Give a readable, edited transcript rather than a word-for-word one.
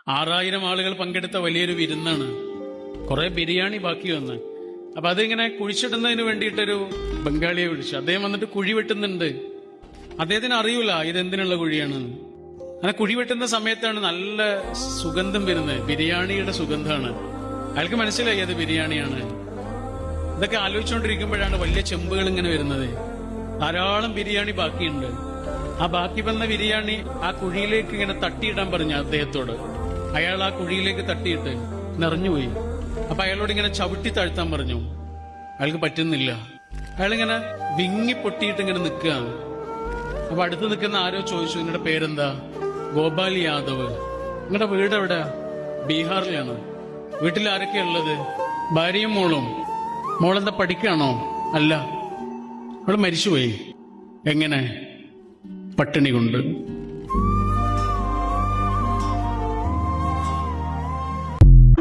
6000 ആളുകൾ പങ്കെടുത്ത വലിയൊരു വിരുന്നാണ്. കുറെ ബിരിയാണി ബാക്കി വന്ന്. അപ്പൊ അതിങ്ങനെ കുഴിച്ചിടുന്നതിന് വേണ്ടിയിട്ടൊരു ബംഗാളിയെ വിളിച്ചു. അദ്ദേഹം വന്നിട്ട് കുഴി വെട്ടുന്നുണ്ട്. അദ്ദേഹത്തിന് അറിയൂല ഇതെന്തിനുള്ള കുഴിയാണെന്ന്. അങ്ങനെ കുഴി വെട്ടുന്ന സമയത്താണ് നല്ല സുഗന്ധം വരുന്നത്. ബിരിയാണിയുടെ സുഗന്ധമാണ്. അയാൾക്ക് മനസ്സിലായി അത് ബിരിയാണിയാണ്. ഇതൊക്കെ ആലോചിച്ചുകൊണ്ടിരിക്കുമ്പോഴാണ് വലിയ ചെമ്പുകൾ ഇങ്ങനെ വരുന്നത്. ധാരാളം ബിരിയാണി ബാക്കിയുണ്ട്. ആ ബാക്കി വന്ന ബിരിയാണി ആ കുഴിയിലേക്ക് ഇങ്ങനെ തട്ടിയിടാൻ പറഞ്ഞു അദ്ദേഹത്തോട്. അയാൾ ആ കുഴിയിലേക്ക് തട്ടിയിട്ട് നിറഞ്ഞുപോയി. അപ്പൊ അയാളോട് ഇങ്ങനെ ചവിട്ടി താഴ്ത്താൻ പറഞ്ഞു. അയാൾക്ക് പറ്റുന്നില്ല. അയാളിങ്ങനെ വിങ്ങി പൊട്ടിയിട്ട് ഇങ്ങനെ നിൽക്കുകയാണ്. അപ്പൊ അടുത്ത് നിൽക്കുന്ന ആരോ ചോദിച്ചു, നിങ്ങളുടെ പേരെന്താ? ഗോപാൽ യാദവ്. നിങ്ങളുടെ വീട് എവിടെ? ബീഹാറിലാണ്. വീട്ടിൽ ആരൊക്കെയാ ഉള്ളത്? ഭാര്യയും മോളും. മോളെന്താ പഠിക്കുകയാണോ? അല്ല, അവള് മരിച്ചുപോയി. എങ്ങനെ? പട്ടിണി കൊണ്ട്.